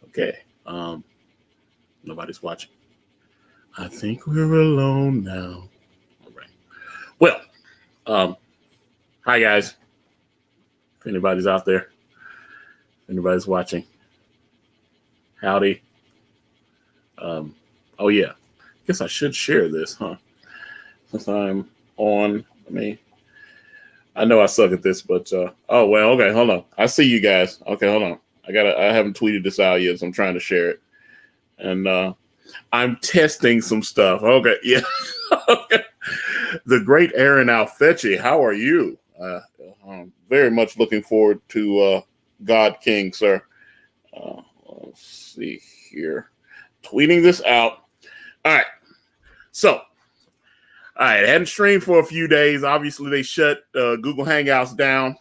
Okay. Nobody's watching. I think we're alone now. All right. Well, um, hi guys. If anybody's out there, if anybody's watching, howdy. Um, oh yeah. Guess I should share this, huh? Since I'm on. I know I suck at this, but oh well. Okay, hold on. I see you guys. Okay, hold on. I haven't tweeted this out yet, so I'm trying to share it, and I'm testing some stuff. Okay, yeah. Okay. The great Aaron Alfetti, how are you? I'm very much looking forward to God King, sir. Let's see here. Tweeting this out. All right. So, all right. I hadn't streamed for a few days. Obviously, they shut Google Hangouts down.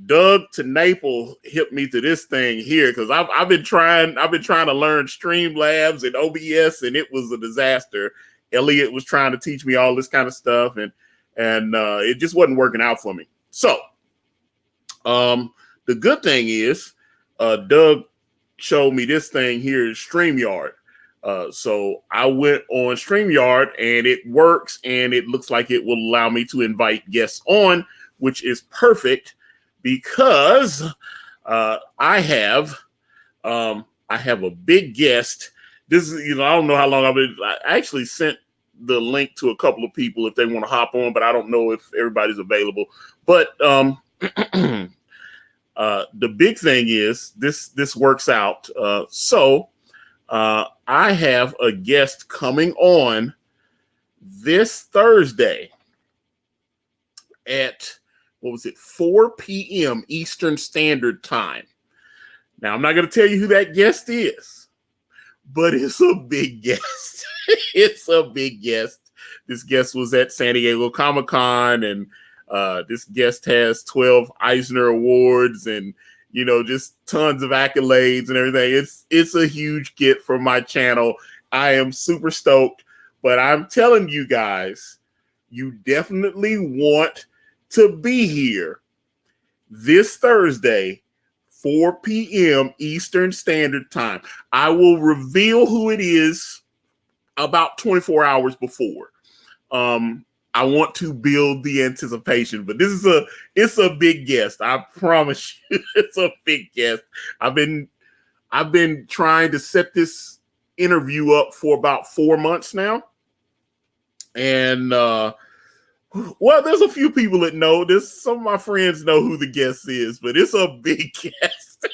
Doug to Naples hit me to this thing here because I've been trying to learn Streamlabs and OBS, and it was a disaster. Elliot was trying to teach me all this kind of stuff, and it just wasn't working out for me. So the good thing is Doug showed me this thing here, StreamYard. So I went on StreamYard and it works, and it looks like it will allow me to invite guests on, which is perfect because I have a big guest. This is, I don't know how long I actually sent the link to a couple of people if they want to hop on, but I don't know if everybody's available. But the big thing is this works out. So I have a guest coming on this Thursday at 4 p.m. Eastern Standard Time. Now, I'm not going to tell you who that guest is, but it's a big guest. It's a big guest. This guest was at San Diego Comic-Con, and this guest has 12 Eisner Awards and, just tons of accolades and everything. It's a huge get for my channel. I am super stoked, but I'm telling you guys, you definitely want to be here this Thursday, 4 p.m. Eastern Standard Time. I will reveal who it is about 24 hours before. I want to build the anticipation, but it's a big guest. I promise you, it's a big guest. I've been trying to set this interview up for about 4 months now. And well, there's a few people that know this. Some of my friends know who the guest is, but it's a big guest.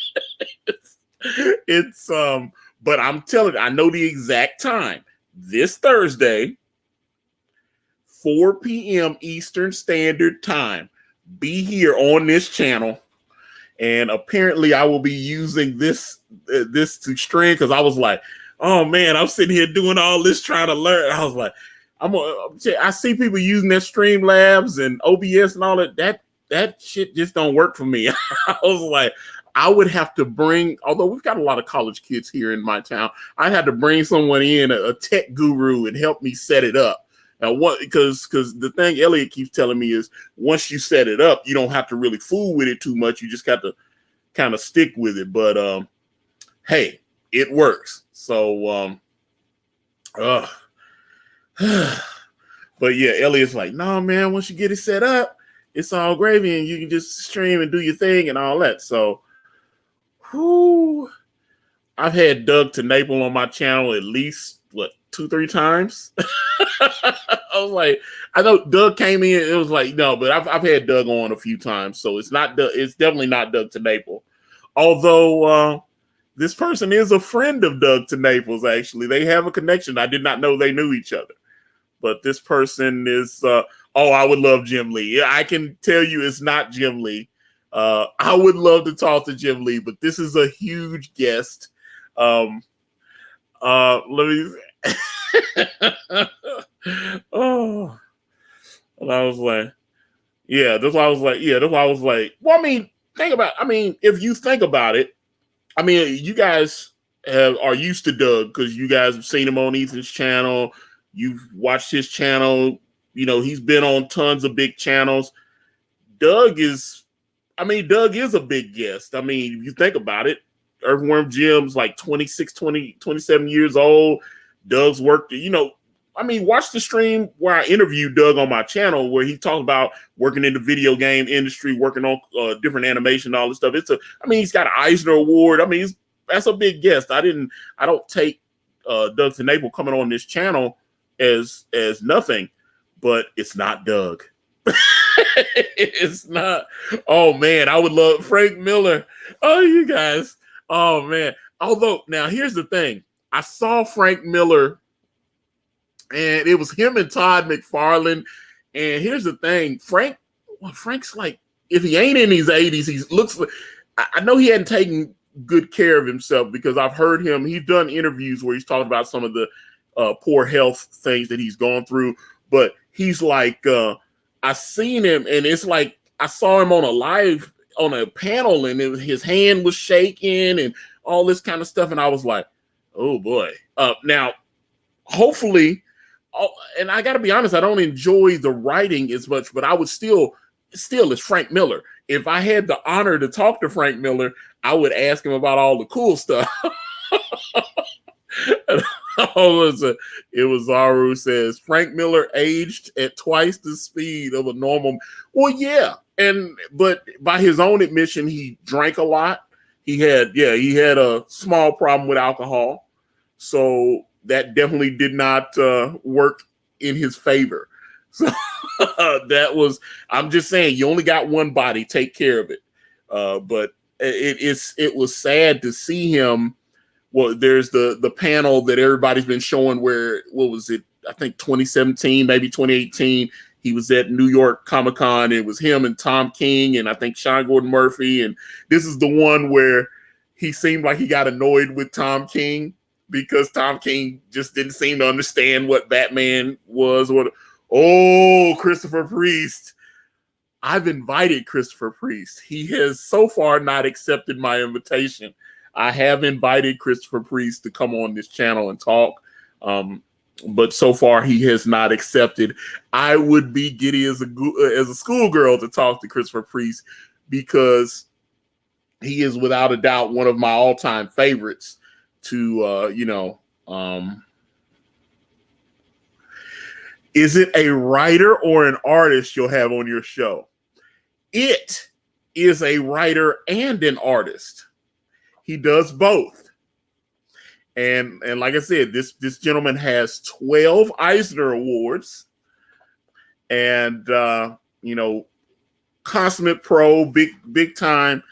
it's but I'm telling you, I know the exact time. This Thursday, 4 p.m. Eastern Standard Time. Be here on this channel. And apparently I will be using this to stream because I was like, oh man, I'm sitting here doing all this trying to learn. I was like, I see people using their Streamlabs and OBS and all that shit just don't work for me. I was like, I would have to bring, although we've got a lot of college kids here in my town, I had to bring someone in, a tech guru, and help me set it up. Now, because the thing Elliot keeps telling me is once you set it up, you don't have to really fool with it too much. You just got to kind of stick with it. But hey, it works. So but yeah, Elliot's like, no, man, once you get it set up, it's all gravy and you can just stream and do your thing and all that. So I've had Doug to Naples on my channel at least 2-3 times. I was like, I know Doug came in. It was like, no, but I've had Doug on a few times, so it's definitely not Doug to Naples. Although this person is a friend of Doug to Naples. Actually, they have a connection. I did not know they knew each other, but this person is. I would love Jim Lee. I can tell you, it's not Jim Lee. I would love to talk to Jim Lee, but this is a huge guest. Let me. Oh, and I was like, yeah, that's why I was like, well, I mean, if you think about it, I mean, you guys are used to Doug because you guys have seen him on Ethan's channel. You've watched his channel. He's been on tons of big channels. Doug is I mean, Doug is a big guest. I mean, if you think about it, Earthworm Jim's like 27 years old. Doug's worked, I mean, watch the stream where I interviewed Doug on my channel where he talked about working in the video game industry, working on different animation, all this stuff. He's got an Eisner Award. I mean, that's a big guest. I don't take Doug TeNapel coming on this channel as nothing, but it's not Doug. It's not. Oh man, I would love Frank Miller. Oh, you guys. Oh man. Although now here's the thing. I saw Frank Miller and it was him and Todd McFarlane. And here's the thing. Frank's like, if he ain't in his 80s, he looks like, I know he hadn't taken good care of himself because I've heard him. He's done interviews where he's talking about some of the poor health things that he's gone through. But he's like, I seen him and it's like, I saw him on a panel and his hand was shaking and all this kind of stuff. And I was like, oh boy. Now, hopefully, and I got to be honest, I don't enjoy the writing as much, but I would still it's Frank Miller. If I had the honor to talk to Frank Miller, I would ask him about all the cool stuff. It was Zaru says Frank Miller aged at twice the speed of a normal. Well, yeah. But by his own admission, he drank a lot. He had a small problem with alcohol. So that definitely did not work in his favor. So I'm just saying, you only got one body, take care of it. But it was sad to see him. Well, there's the panel that everybody's been showing where, what was it? I think 2017, maybe 2018. He was at New York Comic-Con. It was him and Tom King and I think Sean Gordon Murphy. And this is the one where he seemed like he got annoyed with Tom King because Tom King just didn't seem to understand what Batman was. Christopher Priest. I've invited Christopher Priest. He has so far not accepted my invitation. I have invited Christopher Priest to come on this channel and talk. But so far he has not accepted. I would be giddy as a schoolgirl to talk to Christopher Priest because he is without a doubt one of my all-time favorites to, is it a writer or an artist you'll have on your show? It is a writer and an artist. He does both. And like I said, this gentleman has 12 Eisner Awards and, consummate pro, big time.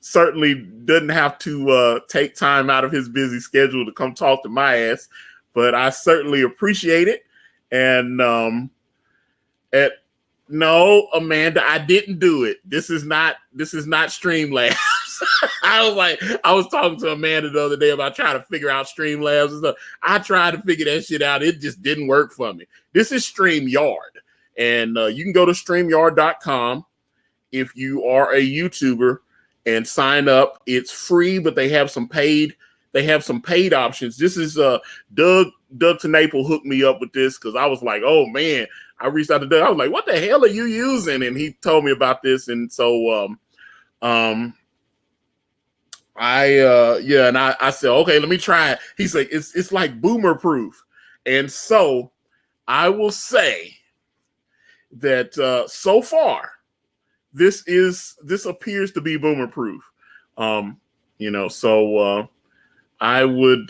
Certainly doesn't have to take time out of his busy schedule to come talk to my ass, but I certainly appreciate it. And no, Amanda, I didn't do it. This is not Streamlabs. I was talking to Amanda the other day about trying to figure out Streamlabs and stuff. I tried to figure that shit out. It just didn't work for me. This is StreamYard. And you can go to StreamYard.com if you are a YouTuber and sign up. It's free, but they have some paid options. This is Doug TeNapel hooked me up with this because I was like, oh man. I reached out to Doug. I was like, what the hell are you using? And he told me about this. And so I said, okay, let me try it. He's like, it's like boomer proof. And so I will say that so far, this appears to be boomer proof. So I would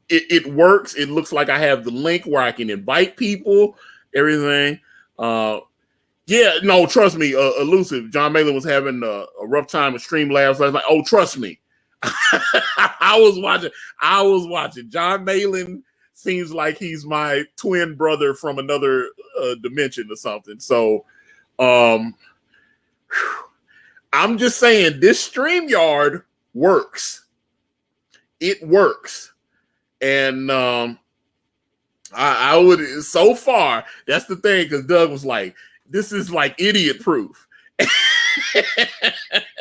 it works. It looks like I have the link where I can invite people, everything. Trust me, Elusive. John Malin was having a rough time with Streamlabs. I was like, oh, trust me. I was watching. John Malin seems like he's my twin brother from another dimension or something. So I'm just saying this StreamYard works. It works. And I would, so far, that's the thing, because Doug was like, this is like idiot proof.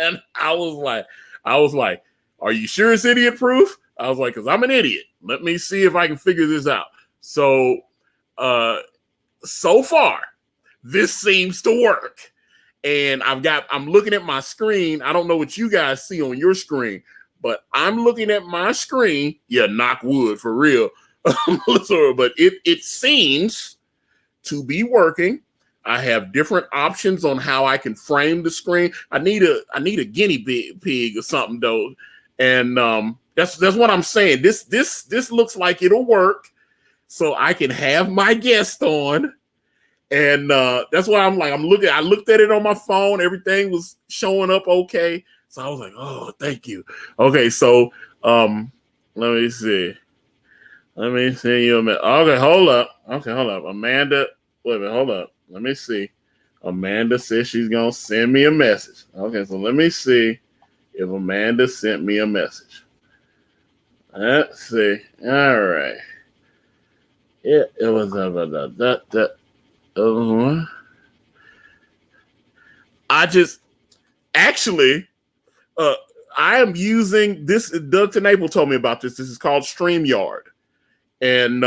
And I was like, are you sure it's idiot proof? I was like, because I'm an idiot. Let me see if I can figure this out. So, so far, this seems to work. and I'm looking at my screen. I don't know what you guys see on your screen, but I'm looking at my screen. Yeah, knock wood for real. But it seems to be working. I have different options on how I can frame the screen. I need a guinea pig or something though, and that's what I'm saying. This looks like it'll work, so I can have my guest on. And that's why I'm like, I looked at it on my phone. Everything was showing up okay. So I was like, oh, thank you. Okay, so let me see. Let me see you a minute. Okay, hold up. Amanda, wait a minute, hold up. Let me see. Amanda says she's gonna send me a message. Okay, so let me see if Amanda sent me a message. Let's see. All right. Yeah, it was that. I just actually I am using this. Doug Tenaple told me about this. This is called StreamYard. And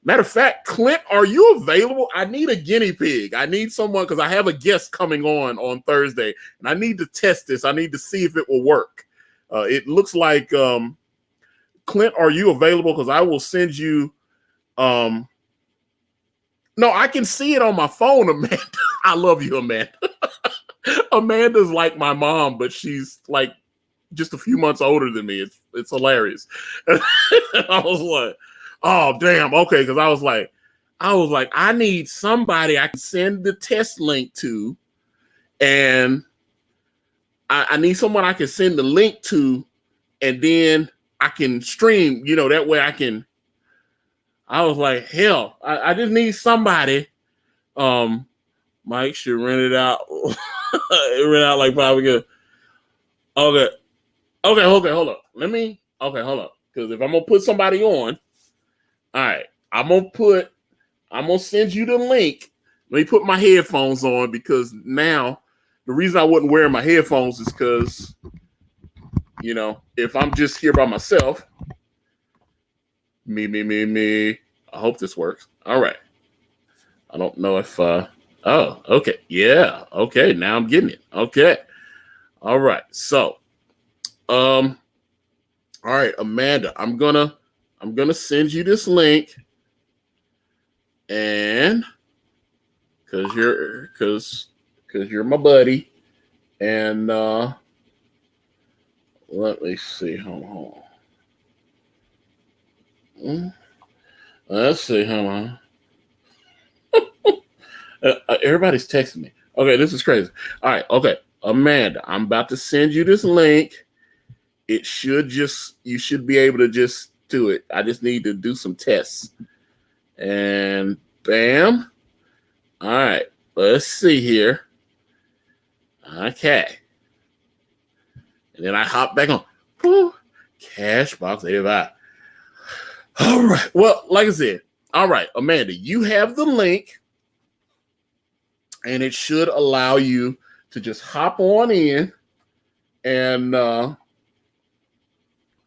matter of fact, Clint, are you available? I need a guinea pig. I need someone because I have a guest coming on Thursday, and I need to test this. I need to see if it will work. It looks like Clint, are you available? Because I will send you. No, I can see it on my phone, Amanda. I love you, Amanda. Amanda's like my mom, but she's like just a few months older than me. It's hilarious. I was like, oh damn, okay, because I was like, I need somebody I can send the test link to, and I need someone I can send the link to, and then I can stream. That way I can. I was like, hell, I just need somebody. Mike should rent it out. It ran out like 5 ago. Okay, hold up. Hold up. Because if I'm gonna put somebody on, all right, I'm gonna send you the link. Let me put my headphones on because now the reason I wasn't wearing my headphones is because, if I'm just here by myself, me. I hope this works. All right. I don't know if oh, okay. Yeah. Okay. Now I'm getting it. Okay. All right. So, all right, Amanda, I'm gonna send you this link, and because you're my buddy, and let me see. Hold on. Let's see. Hold on. Everybody's texting me. Okay, this is crazy. All right, okay, Amanda, I'm about to send you this link. You should be able to just do it. I just need to do some tests. And bam. All right, let's see here. Okay. And then I hop back on. Woo, Cashbox 85. All right. Well, like I said, all right, Amanda, you have the link, and it should allow you to just hop on in, and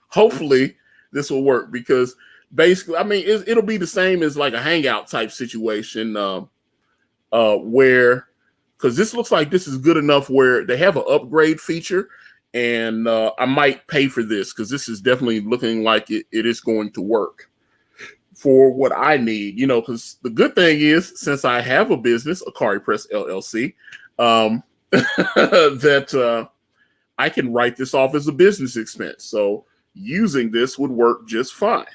hopefully this will work because basically, I mean, it'll be the same as like a Hangout type situation where, because this looks like this is good enough where they have an upgrade feature, and I might pay for this because this is definitely looking like it is going to work for what I need, because the good thing is, since I have a business, Akari Press LLC, that I can write this off as a business expense. So using this would work just fine.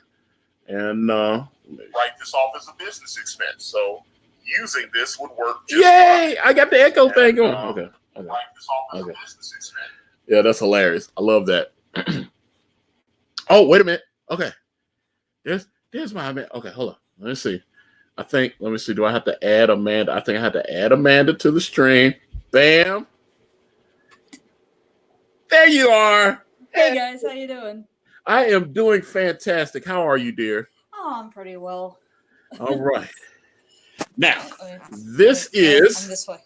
And write this off as a business expense. So using this would work just fine. I got the echo thing going. Okay. Write this off as a business expense. Yeah, that's hilarious. I love that. Oh, wait a minute. Okay. There's my Amanda. Okay, hold on. Let me see. Let me see. Do I have to add Amanda? I think I have to add Amanda to the stream. Bam. There you are. Hey guys, how you doing? I am doing fantastic. How are you, dear? Oh, I'm pretty well. All right. Now, this is... I'm this way.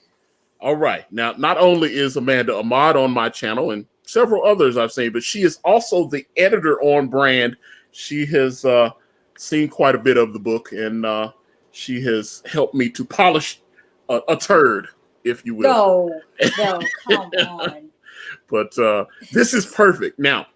All right. Now, not only is Amanda a mod on my channel and several others I've seen, but she is also the editor on brand. She has seen quite a bit of the book, and she has helped me to polish a turd. if you will. No, come on. But this is perfect. Now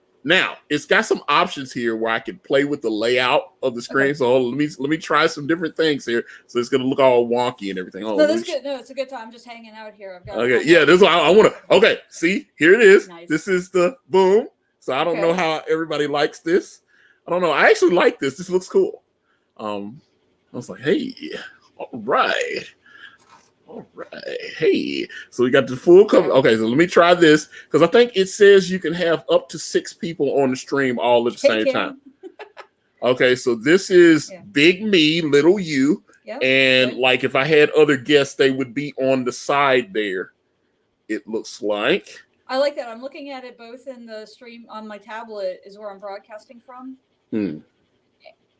it's got some options here where I can play with the layout of the screen. Okay. So let me try some different things here. So it's gonna look all wonky and everything. No, that's good. No, it's a good time. I'm just hanging out here. I've got okay, yeah, this is what I want to. Okay, see, here it is. Nice. This is the boom. So I don't know how everybody likes this. I don't know. I actually like this. This looks cool. I was like, hey, all right. Hey, so we got the full cover. Okay, so let me try this because I think it says you can have up to 6 people on the stream all at the same time. Okay, so this is big me, little you. Yep. And like if I had other guests, they would be on the side there. It looks like. I like that. I'm looking at it both in the stream on my tablet is where I'm broadcasting from.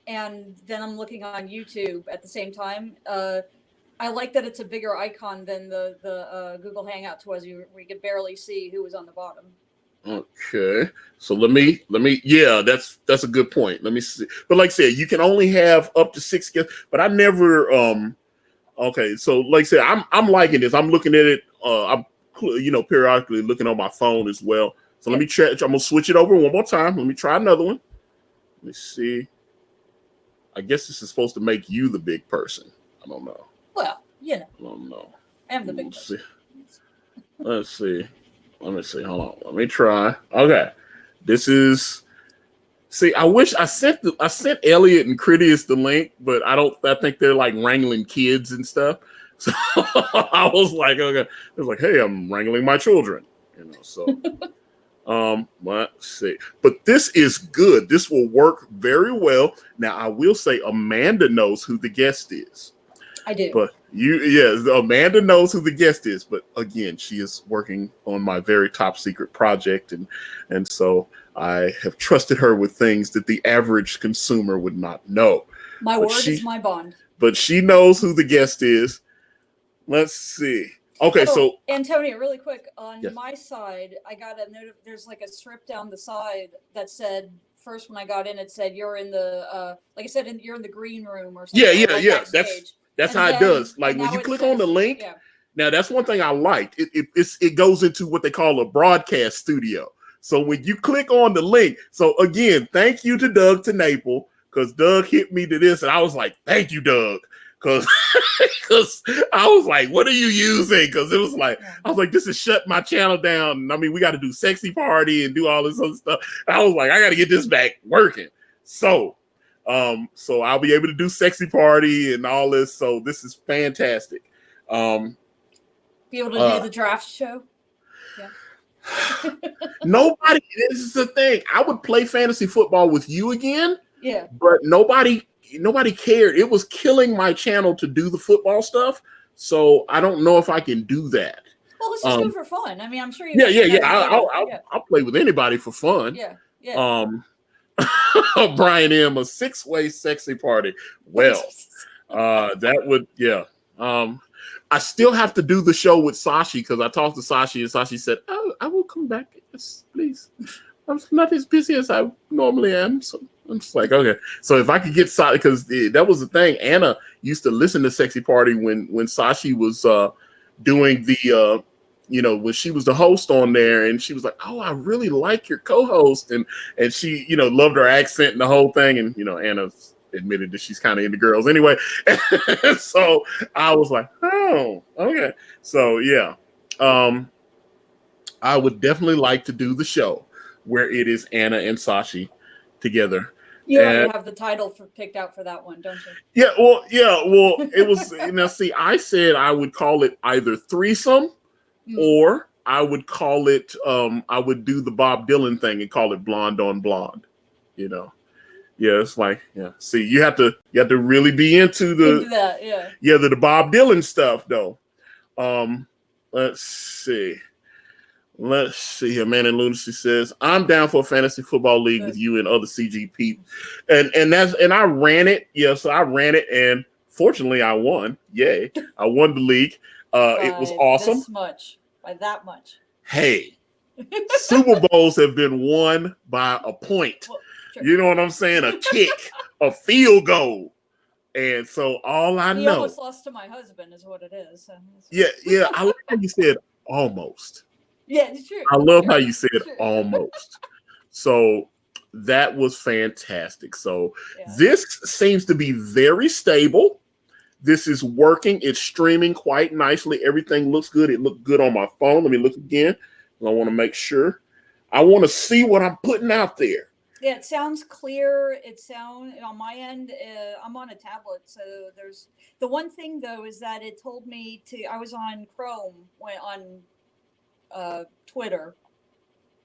And then I'm looking on YouTube at the same time. I like that it's a bigger icon than the Google Hangouts was. We could barely see who was on the bottom. Okay, so let me. Yeah, that's a good point. Let me see. But like I said, you can only have up to 6 guests. But I never. Okay, so like I said, I'm liking this. I'm looking at it. I'm periodically looking on my phone as well. So let me check. I'm gonna switch it over one more time. Let me try another one. Let me see. I guess this is supposed to make you the big person. I don't know. Well, I don't know. I am the big person. Let's see. Let me see. Hold on. Let me try. Okay. This is. See, I wish I sent Elliot and Critias the link, but I think they're like wrangling kids and stuff. So I was like, okay. I was like, hey, I'm wrangling my children. So let's see. But this is good. This will work very well. Now I will say Amanda knows who the guest is. I do. But Amanda knows who the guest is. But again, she is working on my very top secret project. And so I have trusted her with things that the average consumer would not know. My word is my bond. But she knows who the guest is. Let's see. Okay, so Antonio, really quick, on my side, I got a note. There's like a strip down the side that said, first when I got in, it said you're in the like I said, you're in the green room or something. Yeah. That's how it does. Like when you click on the link, now that's one thing I like. It goes into what they call a broadcast studio. So when you click on the link, so again, thank you to Doug Tenaple, because Doug hit me to this, and I was like, thank you, Doug. Because I was like, what are you using? Because it was like, I was like, this is shut my channel down. I mean, we got to do Sexy Party and do all this other stuff. I was like, I got to get this back working. So I'll be able to do Sexy Party and all this. So this is fantastic. Be able to do the draft show. Yeah. Nobody. This is the thing. I would play fantasy football with you again. Yeah. But nobody cared. It was killing my channel to do the football stuff. So I don't know if I can do that. Well, let's just do it for fun. I mean, I'm sure you. Yeah. I'll play with anybody for fun. Yeah. Brian M, a 6-way sexy party. Well, that would, I still have to do the show with Sashi because I talked to Sashi and Sashi said, "Oh, I will come back. Yes, please. I'm not as busy as I normally am." So I'm just like, okay. So if I could get Sashi, because that was the thing. Anna used to listen to Sexy Party when Sashi was doing the when she was the host on there, and she was like, "Oh, I really like your co-host," and she loved her accent and the whole thing, and Anna admitted that she's kind of into girls anyway. So I was like, oh, okay. So yeah, I would definitely like to do the show where it is Anna and Sashi together. You already have the title picked out for that one, don't you? Yeah, well, it was. See, I said I would call it either threesome, or I would call it. I would do the Bob Dylan thing and call it blonde on blonde. Yeah, it's like, See, you have to really be into that, the Bob Dylan stuff though. Let's see. Man in Lunacy says, I'm down for a fantasy football league with you and other CGP. And I ran it. Yeah, so I ran it, and fortunately I won. Yay. I won the league. It was awesome. By that much. Hey, Super Bowls have been won by a point. Well, sure. You know what I'm saying? A kick, a field goal. And so all I He know, almost lost to my husband, is what it is. So yeah, I love how you said almost. yeah, it's true. I love True. how you said True. almost. So that was fantastic. So Yeah. this seems to be very stable. This is working. It's streaming quite nicely. Everything looks good. It looked good on my phone. Let me look again. I want to make sure. I want to see what I'm putting out there. Yeah, it sounds clear. It sound on my end. I'm on a tablet, so there's the one thing though is that it told me to. I was on Chrome on Twitter,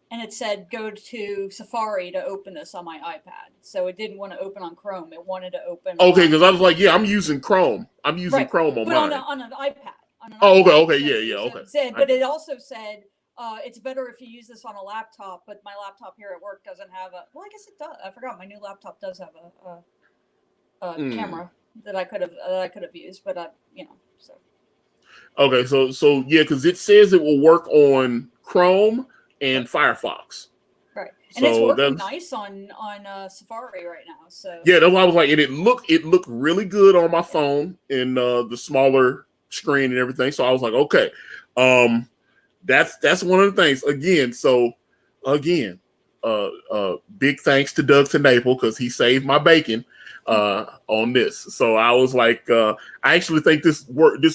and it said go to Safari to open this on my iPad. So it didn't want to open on Chrome. It wanted to open. Okay, because I was like, yeah, I'm using Chrome. I'm using Chrome on but mine. on an iPad. On an Oh, iPad, okay, yeah, okay. Said, but it also said it's better if you use this on a laptop. But my laptop here at work doesn't have a. Well, I guess it does. I forgot my new laptop does have a camera that I could have used, but so. Okay, so yeah, because it says it will work on Chrome and Firefox. Right, and it's working nice on Safari right now. So yeah, that's why I was like, and it looked really good on my phone in the smaller screen and everything. So I was like, okay, that's one of the things. Big thanks to Doug Tenaple because he saved my bacon on this. So I was like, I actually think this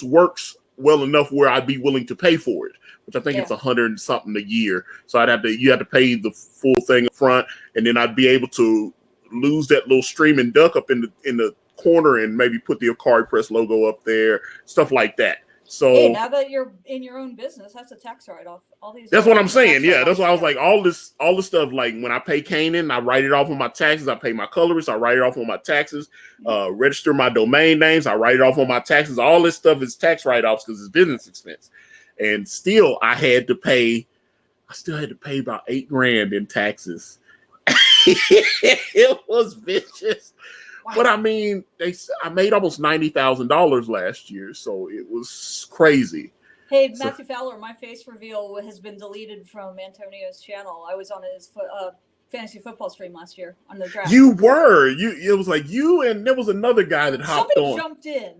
works well enough where I'd be willing to pay for it, which I think it's $100 and something a year. So you have to pay the full thing up front, and then I'd be able to lose that little streaming duck up in the corner and maybe put the Akari Press logo up there, stuff like that. So hey, now that you're in your own business, that's a tax write-off. All these. That's what I'm saying. Yeah, that's why I was like, all this stuff. Like when I pay Canaan, I write it off on my taxes. I pay my colorist, I write it off on my taxes. Register my domain names, I write it off on my taxes. All this stuff is tax write-offs because it's business expense. And still, I still had to pay about $8,000 in taxes. It was vicious. Wow. But I mean, I made almost $90,000 last year, so it was crazy. Hey, Matthew Fowler, my face reveal has been deleted from Antonio's channel. I was on his fantasy football stream last year on the draft. You were. It was like you and there was another guy that hopped on.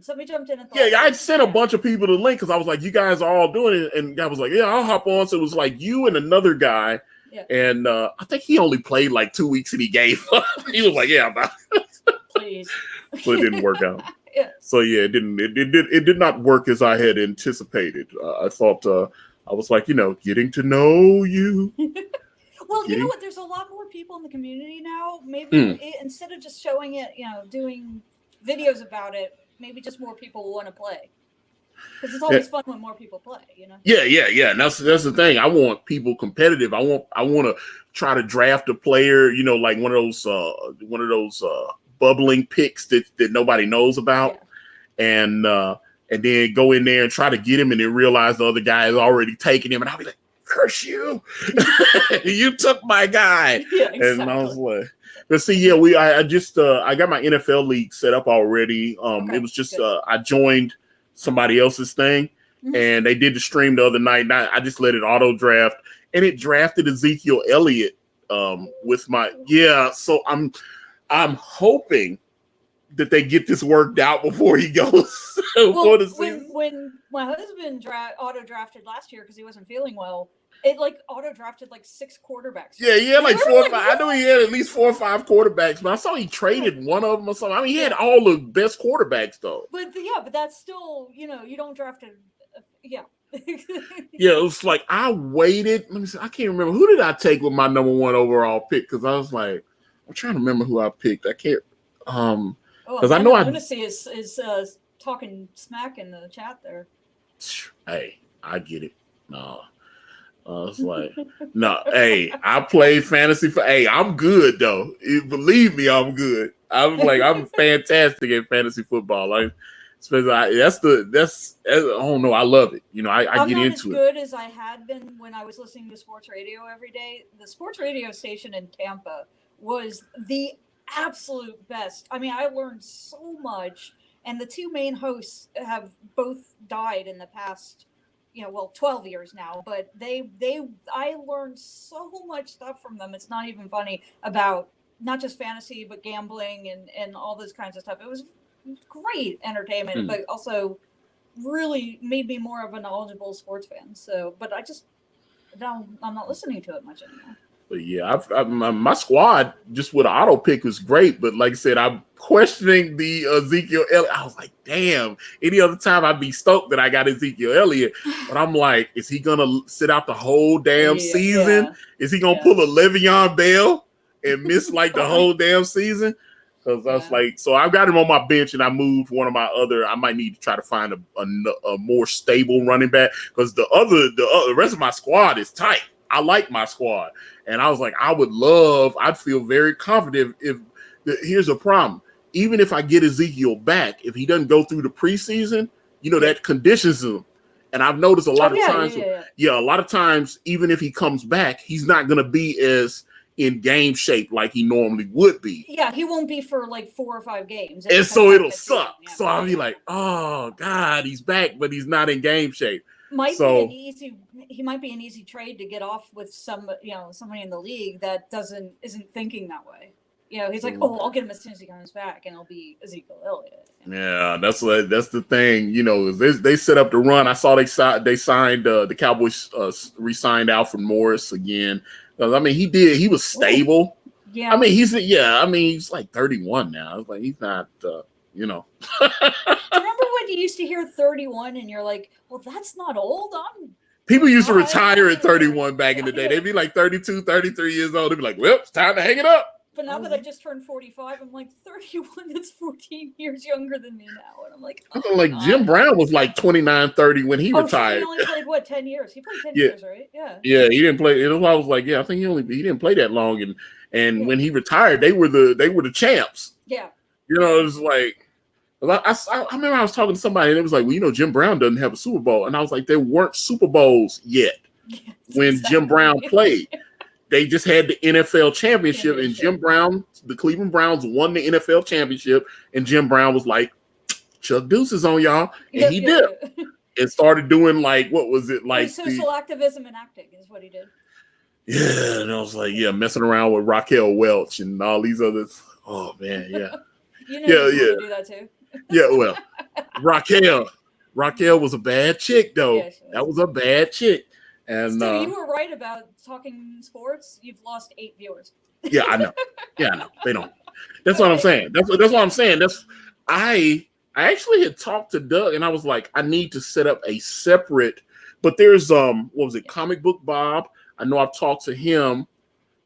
Somebody jumped in. I sent a bunch of people the link because I was like, you guys are all doing it. And the guy was like, yeah, I'll hop on. So it was like you and another guy. Yeah. And I think he only played like 2 weeks and he gave up. He was like, yeah, please. So it didn't work out. Yeah. So yeah, it did not work as I had anticipated. I thought I was like, getting to know you. Well, you know what? There's a lot more people in the community now. Maybe instead of just showing it, doing videos about it, maybe just more people will want to play. Because it's always fun when more people play, Yeah. And that's the thing. I want people competitive. I want to try to draft a player, like one of those bubbling picks that nobody knows about, and then go in there and try to get him, and then realize the other guy has already taken him, and I'll be like, curse you, you took my guy. Yeah, exactly. And I was like, but see, I just I got my NFL league set up already. It was just I joined somebody else's thing, and they did the stream the other night. And I just let it auto draft, and it drafted Ezekiel Elliott with my So I'm hoping that they get this worked out before he goes. Well, when my husband auto drafted last year because he wasn't feeling well, it auto drafted 6 quarterbacks. Yeah, he had 4 or 5. I know he had at least 4 or 5 quarterbacks, but I saw he traded one of them or something. I mean, he had all the best quarterbacks though. But that's still, you don't draft it. Yeah, it was like I waited. Let me see. I can't remember who did I take with my number 1 overall pick because I was like, I'm trying to remember who I picked. I can't. Because I know Lunacy is talking smack in the chat there. Hey, I get it. No, I was like, no. Hey, I played fantasy I'm good though. Believe me, I'm good. I was like, I'm fantastic at fantasy football. I don't know. I love it. I get into it. I'm not as good as I had been when I was listening to sports radio every day. The sports radio station in Tampa was the absolute best. I mean, I learned so much, and the 2 main hosts have both died in the past 12 years now, but I learned so much stuff from them. It's not even funny about not just fantasy but gambling and all those kinds of stuff. It was great entertainment, but also really made me more of a knowledgeable sports fan. So, but I'm not listening to it much anymore. But yeah, my squad just with an auto pick was great. But like I said, I'm questioning the Ezekiel Elliott. I was like, damn, any other time I'd be stoked that I got Ezekiel Elliott. But I'm like, is he going to sit out the whole damn season? Yeah. Is he going to pull a Le'Veon Bell and miss like the whole damn season? Because I was like, so I've got him on my bench and I moved one of my other. I might need to try to find a more stable running back because the rest of my squad is tight. I like my squad. And I was like, I'd feel very confident here's a problem. Even if I get Ezekiel back, if he doesn't go through the preseason, that conditions him. And I've noticed a lot of times, a lot of times, even if he comes back, he's not going to be as in game shape like he normally would be. Yeah, he won't be for like 4 or 5 games. And so it'll suck. So I'll be like, oh, God, he's back, but he's not in game shape. He might be an easy trade to get off with somebody in the league that isn't thinking that way. He's like, I'll get him as soon as he comes back, and it'll be Ezekiel Elliott. Yeah, that's the thing. They set up the run. I saw they signed the Cowboys re-signed Alfred Morris again. I mean, he was stable. Yeah. I mean, he's like 31 now. It's like he's not. Do you remember when you used to hear 31 and you're like, well, that's not old. People used to retire at 31 back in the day. They'd be like 32, 33 years old. They'd be like, well, it's time to hang it up. But now that I just turned 45, I'm like 31. That's 14 years younger than me now. And I'm like, Jim Brown was like 29, 30 when he retired. He only played 10 years? He played 10 years, right? Yeah. Yeah, he didn't play. I was like, I think he didn't play that long. And when he retired, they were the champs. Yeah. It was like, I remember I was talking to somebody and it was like, well, Jim Brown doesn't have a Super Bowl. And I was like, there weren't Super Bowls yet when Jim Brown played. They just had the NFL championship and Jim Brown, the Cleveland Browns won the NFL championship. And Jim Brown was like, Chuck Deuces on y'all. And he did. And started doing like, what was it? Like social activism and acting is what he did. Yeah. And I was like, messing around with Raquel Welch and all these others. Oh man. Yeah. You do that too. Yeah, well, Raquel was a bad chick, though. Yeah, that was a bad chick. And Stu, you were right about talking sports. You've lost 8 viewers. Yeah, I know. They don't. That's what I'm saying. That's what I'm saying. I actually had talked to Doug, and I was like, I need to set up a separate. But there's what was it? Comic Book Bob. I know I've talked to him.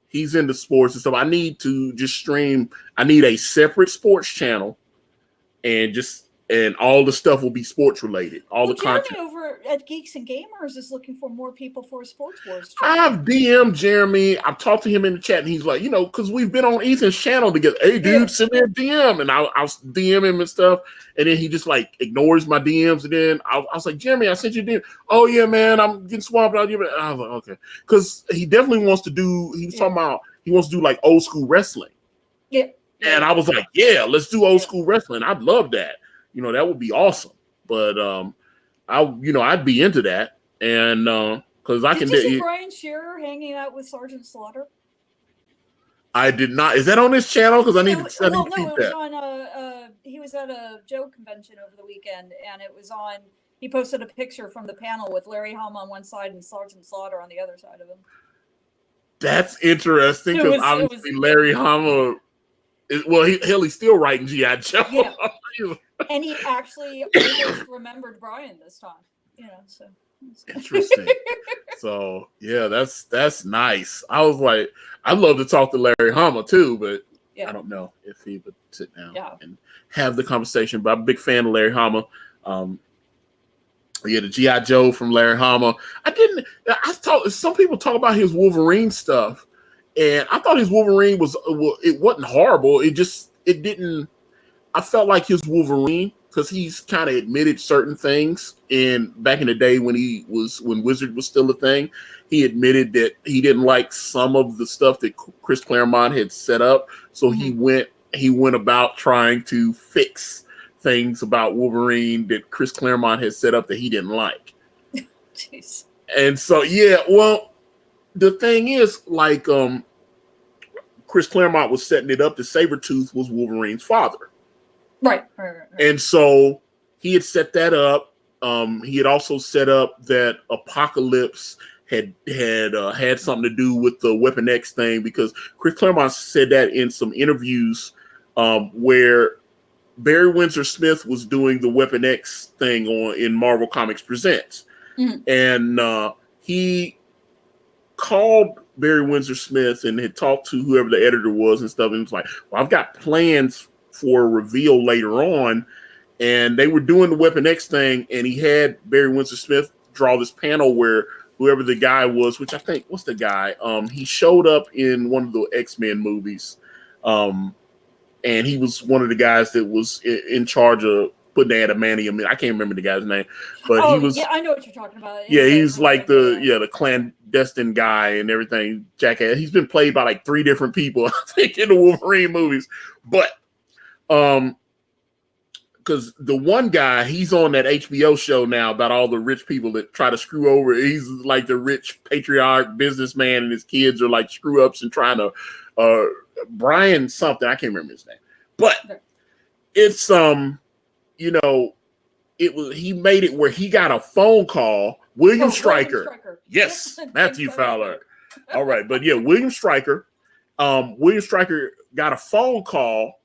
He's into sports and stuff. I need to just stream. I need a separate sports channel. And all the stuff will be sports related. The content. Jeremy over at Geeks and Gamers is looking for more people for a Sports Wars channel. I've DM'd Jeremy. I've talked to him in the chat, and he's like, because we've been on Ethan's channel together. Hey, dude, send me a DM, and I'll DM him and stuff. And then he just like ignores my DMs, and then I was like, Jeremy, I sent you a DM. Oh yeah, man, I'm getting swamped out here. I was like, okay, because he definitely wants to do. He was talking about he wants to do like old school wrestling. Yeah. And I was like, yeah, let's do old school wrestling. I'd love that. That would be awesome. But I'd be into that. And because I can. Did you see Brian Shearer hanging out with Sergeant Slaughter? I did not. Is that on his channel? Because I need to keep that. On he was at a Joe convention over the weekend, and it was on. He posted a picture from the panel with Larry Hama on one side and Sergeant Slaughter on the other side of him. That's interesting because obviously Larry Hama. He's still writing G.I. Joe. Yeah. And he actually almost remembered Brian this time. So interesting. So yeah, that's nice. I was like, I'd love to talk to Larry Hama too, but I don't know if he would sit down and have the conversation. But I'm a big fan of Larry Hama. The G.I. Joe from Larry Hama. Some people talk about his Wolverine stuff. And I thought his Wolverine it wasn't horrible. It didn't. I felt like his Wolverine because he's kind of admitted certain things. And back in the day when Wizard was still a thing, he admitted that he didn't like some of the stuff that Chris Claremont had set up. So he went about trying to fix things about Wolverine that Chris Claremont had set up that he didn't like. Jeez. And so the thing is, like, Chris Claremont was setting it up that Sabretooth was Wolverine's father. Right. And so he had set that up. He had also set up that Apocalypse had something to do with the Weapon X thing, because Chris Claremont said that in some interviews where Barry Windsor Smith was doing the Weapon X thing in Marvel Comics Presents. Mm-hmm. And he called Barry Windsor Smith and had talked to whoever the editor was and stuff, and was like, well, I've got plans for a reveal later on. And they were doing the Weapon X thing, and he had Barry Windsor Smith draw this panel where whoever the guy was, which I think, what's the guy? He showed up in one of the X-Men movies. And he was one of the guys that was in charge of putting the adamantium in. I can't remember the guy's name, but he was. Yeah, I know what you're talking about. Yeah, he's like the clandestine guy and everything. Jackass. He's been played by like 3 different people, I think, in the Wolverine movies. But because the one guy, he's on that HBO show now about all the rich people that try to screw over. He's like the rich patriarch businessman, and his kids are like screw ups and trying to. Brian something, I can't remember his name, but it's he made it where he got a phone call. William Stryker. Yes, Matthew Fowler. All right, but yeah, William Stryker. William Stryker got a phone call,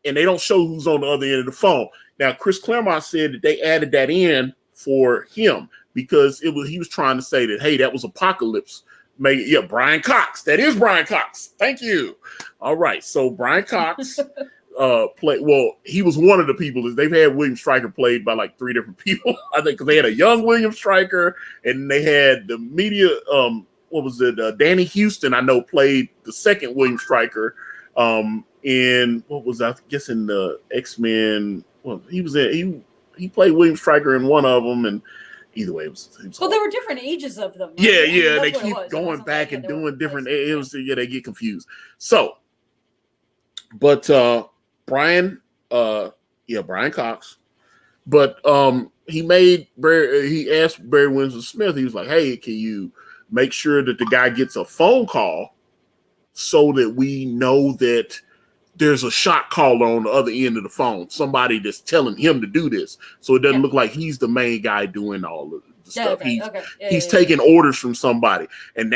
and they don't show who's on the other end of the phone. Now, Chris Claremont said that they added that in for him because he was trying to say that, hey, that was Apocalypse. Brian Cox. That is Brian Cox. Thank you. All right. So Brian Cox he was one of the people. They've had William Stryker played by like 3 different people, I think, because they had a young William Stryker, and they had the media, Danny Houston, I know, played the second William Stryker in, in the X-Men. Well, he played William Stryker in one of them, and either way, it was well, there were different ages of them. Right? Yeah, they keep going back and doing different. They get confused. So, but Brian Cox, but he asked Barry Windsor Smith. He was like, "Hey, can you make sure that the guy gets a phone call so that we know that there's a shot caller on the other end of the phone, somebody that's telling him to do this, so it doesn't look like he's the main guy doing all of the stuff. He's taking orders from somebody." And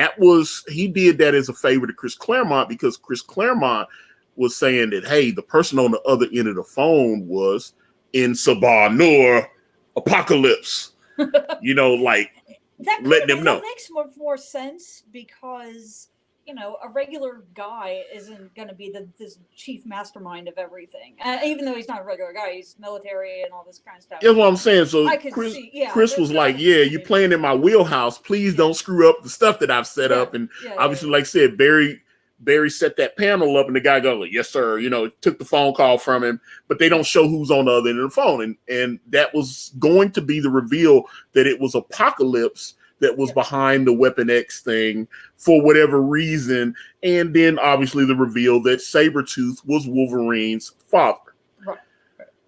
he did that as a favor to Chris Claremont, because Chris Claremont was saying that, hey, the person on the other end of the phone was in Sabah Nur Apocalypse. Letting them know. That makes more sense, because a regular guy isn't going to be this chief mastermind of everything. Even though he's not a regular guy, he's military and all this kind of stuff. That's what I'm saying. So Chris was like, you're playing in my wheelhouse. Please don't screw up the stuff that I've set up. And obviously, like I said, Barry set that panel up, and the guy goes, like, yes, sir. Took the phone call from him, but they don't show who's on the other end of the phone. And that was going to be the reveal that it was Apocalypse that was behind the Weapon X thing for whatever reason. And then obviously the reveal that Sabretooth was Wolverine's father. Right.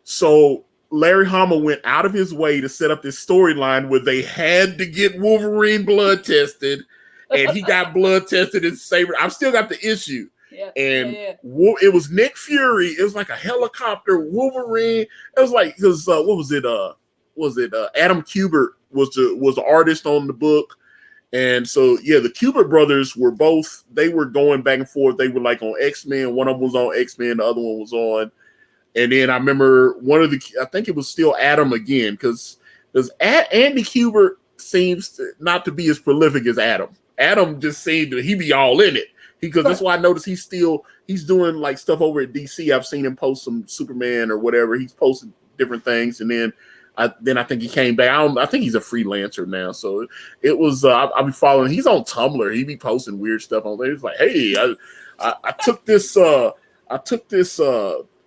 So Larry Hama went out of his way to set up this storyline where they had to get Wolverine blood tested, and he got blood tested in Saber. I've still got the issue. It was Nick Fury. It was like a helicopter Wolverine. It was like, because what was it? Adam Kubert was the artist on the book. And so the Kubert brothers were going back and forth. They were like on X-Men. One of them was on X-Men, the other one was on. And then I remember I think it was still Adam again, because Andy Kubert seems not to be as prolific as Adam. Adam just seemed he be all in it. Because that's why I noticed he's doing like stuff over at DC. I've seen him post some Superman or whatever. He's posted different things, and then I think he came back. I think he's a freelancer now. So it was I'll be following. He's on Tumblr. He be posting weird stuff on there. He's like, hey, I took this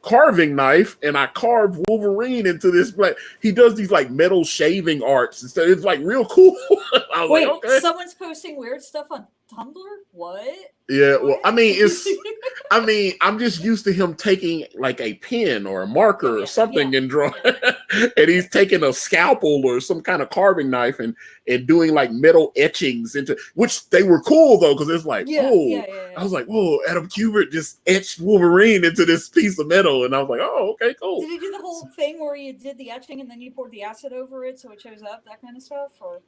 carving knife and I carved Wolverine into this. He does these like metal shaving arts and stuff. It's like real cool. Wait, like, okay. Someone's posting weird stuff on Tumblr? What? Yeah, well, I mean, I'm just used to him taking like a pen or a marker or something and drawing, and he's taking a scalpel or some kind of carving knife, and and doing like metal etchings into, which they were cool though, because it's like, I was like, whoa, Adam Kubert just etched Wolverine into this piece of metal, and I was like, oh, okay, cool. Did he do the whole thing where you did the etching and then you poured the acid over it so it shows up, that kind of stuff? Or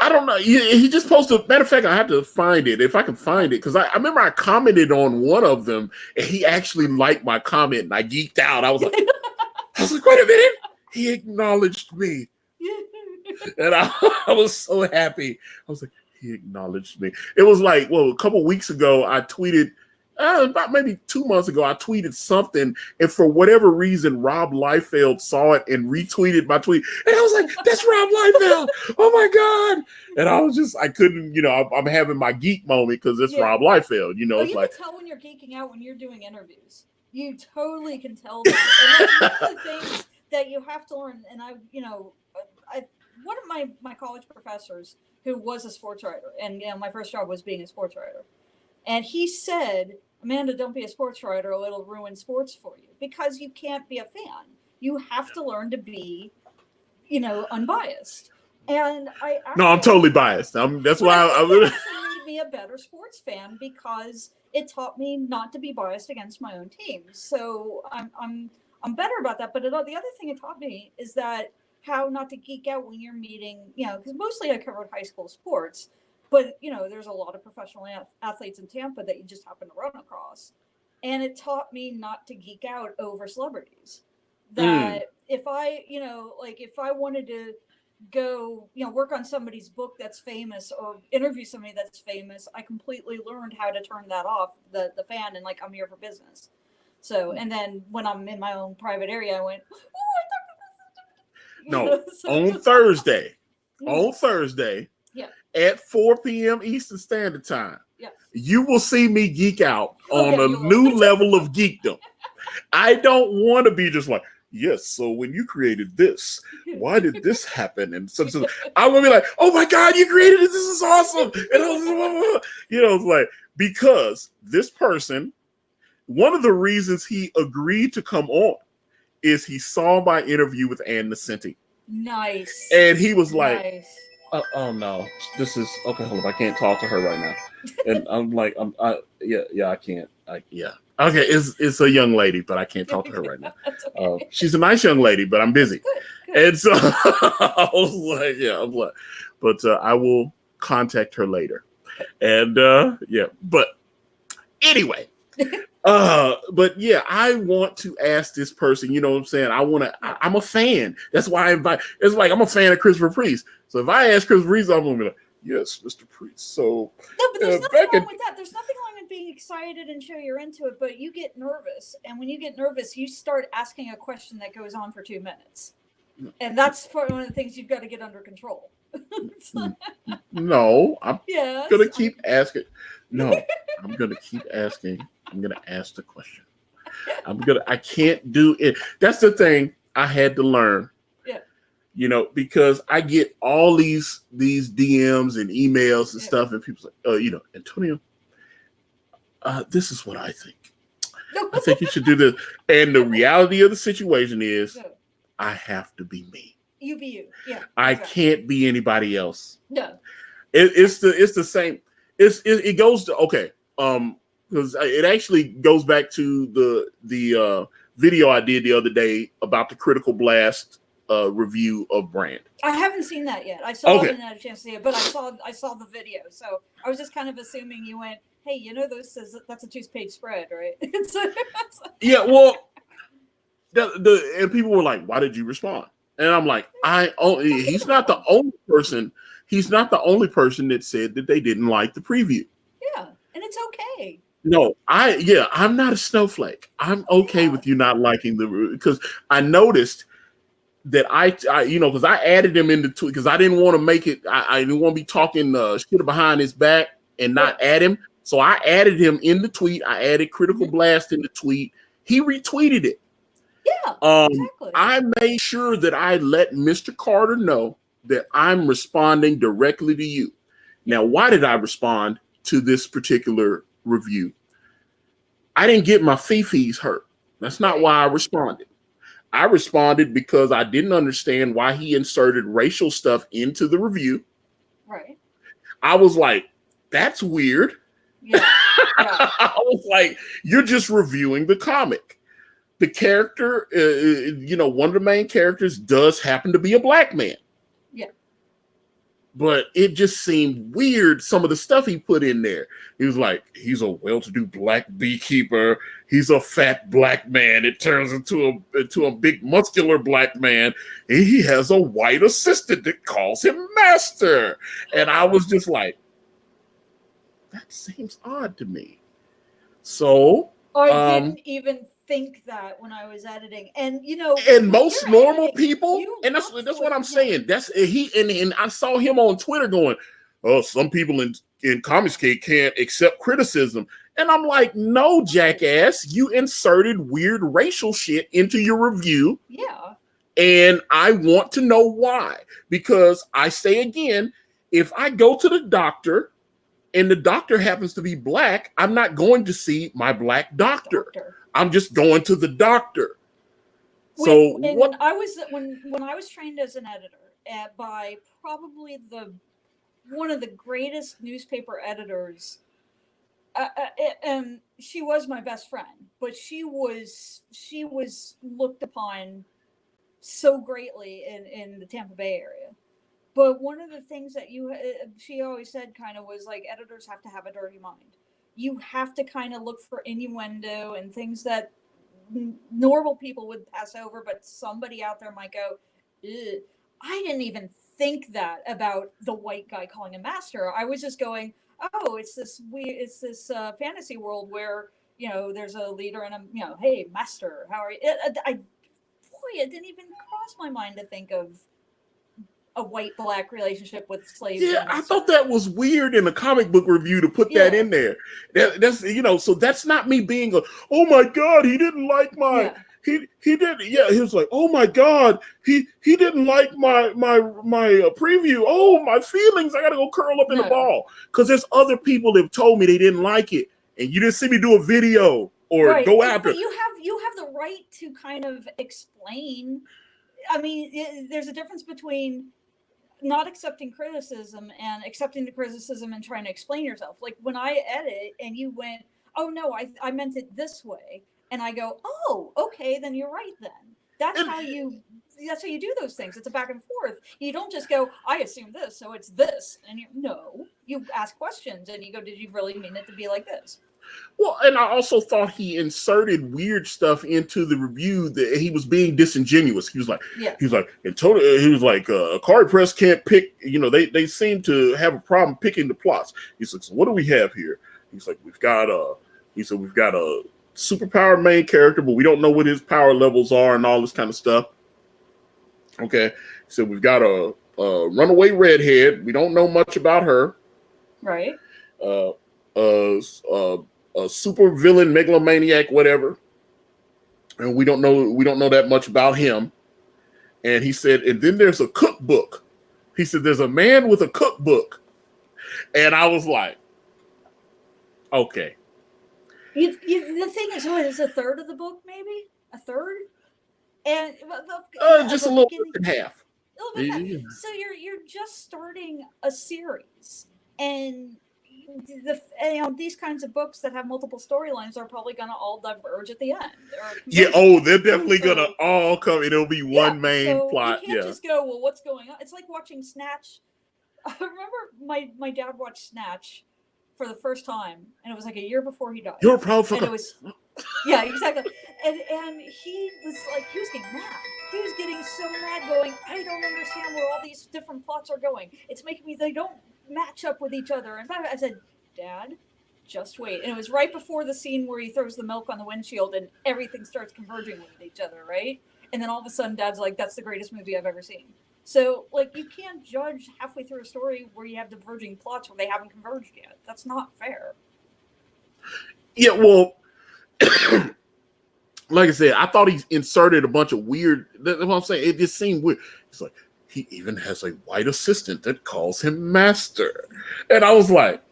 I don't know. He just posted. Matter of fact, I have to find it if I can find it, because I remember I commented on one of them and he actually liked my comment and I geeked out. I was like, wait a minute, he acknowledged me, and I was so happy. I was like, he acknowledged me. It was like, well, a couple weeks ago I tweeted. About maybe 2 months ago, I tweeted something, and for whatever reason, Rob Liefeld saw it and retweeted my tweet, and I was like, "That's Rob Liefeld! Oh my god!" And I was just, I couldn't, I'm having my geek moment because it's Rob Liefeld. It's you like, can tell when you're geeking out when you're doing interviews. You totally can tell that. And that's one of the things that you have to learn. And one of my college professors who was a sports writer, and my first job was being a sports writer. And he said, Amanda, don't be a sports writer, or it'll ruin sports for you, because you can't be a fan. You have to learn to be, unbiased. And I'm totally biased. That's why I made me a better sports fan, because it taught me not to be biased against my own team. So I'm better about that. But the other thing it taught me is that how not to geek out when you're meeting, because mostly I covered high school sports. But, there's a lot of professional athletes in Tampa that you just happen to run across. And it taught me not to geek out over celebrities. That if I wanted to go, work on somebody's book that's famous or interview somebody that's famous, I completely learned how to turn that off, the fan, and I'm here for business. So, and then when I'm in my own private area, I went, on Thursday, at 4 p.m. Eastern Standard Time, you will see me geek out on a new level of geekdom. I don't want to be just like, yes, so when you created this, why did this happen? And so I will be like, oh my God, you created it. This is awesome. And I was, it's like, because this person, one of the reasons he agreed to come on is he saw my interview with Ann Nesenti. Nice. And he was like, oh no, this is okay. Hold up, I can't talk to her right now. And I'm like, I can't. Okay, it's a young lady, but I can't talk to her right now. Okay. She's a nice young lady, but I'm busy. Good. And so I was like, but I will contact her later. And but anyway. But yeah, I want to ask this person, you know what I'm saying? I'm a fan. That's why I invite. It's like I'm a fan of Christopher Priest. So if I ask Christopher Priest, I'm gonna be like, yes, Mr. Priest. So no, but there's nothing wrong with that. There's nothing wrong with being excited and show you're into it, but you get nervous. And when you get nervous, you start asking a question that goes on for 2 minutes. And that's one of the things you've got to get under control. No, I'm gonna keep asking. No, I'm gonna keep asking. I'm gonna ask the question. I can't do it. That's the thing I had to learn. Yeah. Because I get all these DMs and emails and stuff, and people say, Antonio, this is what I think. I think you should do this. And the reality of the situation is, I have to be me. You be you. Yeah. I can't be anybody else. No. It's the same. It goes to because it actually goes back to the video I did the other day about the Critical Blast review of Brand. I haven't seen that yet. I haven't had a chance to see it, but I saw the video. So I was just kind of assuming you went, hey, that's a 2-page spread, right? Yeah, well, and people were like, why did you respond? And I'm like, he's not the only person. He's not the only person that said that they didn't like the preview. Yeah, and it's okay. No, I'm not a snowflake. I'm okay with you not liking because I noticed that because I added him in the tweet because I didn't want to make it. I didn't want to be talking shit behind his back and not add him. So I added him in the tweet. I added Critical Blast in the tweet. He retweeted it. Yeah, exactly. I made sure that I let Mr. Carter know that I'm responding directly to you. Now, why did I respond to this particular review? I didn't get my fifis hurt. That's not why I responded. I responded because I didn't understand why he inserted racial stuff into the review. Right. I was like, that's weird. Yeah. I was like, you're just reviewing the comic. The character, one of the main characters does happen to be a black man. Yeah. But it just seemed weird, some of the stuff he put in there. He was like, he's a well-to-do black beekeeper. He's a fat black man. It turns into a big muscular black man. He has a white assistant that calls him master. And I was just like, that seems odd to me. So I didn't even think that when I was editing, and and most normal people, and that's what I'm saying. Yeah. That's and I saw him on Twitter going, "Oh, some people in Comicsgate can't accept criticism," and I'm like, "No, jackass, you inserted weird racial shit into your review." Yeah. And I want to know why, because I say again, if I go to the doctor and the doctor happens to be black, I'm not going to see my black doctor. I'm just going to the doctor. When I was trained as an editor by probably one of the greatest newspaper editors, and she was my best friend, but she was looked upon so greatly in the Tampa Bay area. But one of the things that she always said kind of was like, editors have to have a dirty mind. You have to kind of look for innuendo and things that normal people would pass over, but somebody out there might go, ugh. I didn't even think that about the white guy calling him master. I was just going, oh, it's this fantasy world where, there's a leader and hey, master, how are you? It didn't even cross my mind to think of a white-black relationship with slaves. Yeah, I thought that was weird in a comic book review to put that in there. That's so that's not me being oh my God, he didn't like my he didn't. Yeah, he was like, oh my God, he didn't like my preview. Oh, my feelings, I gotta go curl up in a ball. Because there's other people that have told me they didn't like it, and you didn't see me do a video or go after. But you have the right to kind of explain. I mean, there's a difference between not accepting criticism and accepting the criticism and trying to explain yourself. Like when I edit and you went, oh no, I meant it this way. And I go, oh, okay, then you're right then. That's how you do those things. It's a back and forth. You don't just go, I assume this, so it's this. And you ask questions and you go, did you really mean it to be like this? Well, and I also thought he inserted weird stuff into the review that he was being disingenuous. He was like, Akari Press can't pick, they seem to have a problem picking the plots. He's like, so what do we have here? He's like, we've got a superpowered main character, but we don't know what his power levels are and all this kind of stuff. Okay. So we've got a runaway redhead. We don't know much about her. Right. A super villain, megalomaniac, whatever, and we don't know that much about him. And he said, and then there's a cookbook. He said, there's a man with a cookbook, and I was like, okay. The thing is, it's a third of the book, maybe a third, and just a little bit and half. So you're just starting a series, and these kinds of books that have multiple storylines are probably going to all diverge at the end. They're definitely going to all come. It'll be one main plot. You can't just go, well, what's going on? It's like watching Snatch. I remember my dad watched Snatch for the first time, and it was like a year before he died. You're proud for. And it was, yeah, exactly. And he was getting mad. He was getting so mad, going, I don't understand where all these different plots are going. It's making me, they don't match up with each other. And I said, Dad, just wait. And it was right before the scene where he throws the milk on the windshield and everything starts converging with each other, right? And then all of a sudden Dad's like, that's the greatest movie I've ever seen. So, you can't judge halfway through a story where you have diverging plots where they haven't converged yet. That's not fair. Yeah, well, like I said, I thought he inserted a bunch of weird, that's what I'm saying. It just seemed weird. It's like, he even has a white assistant that calls him master. And I was like,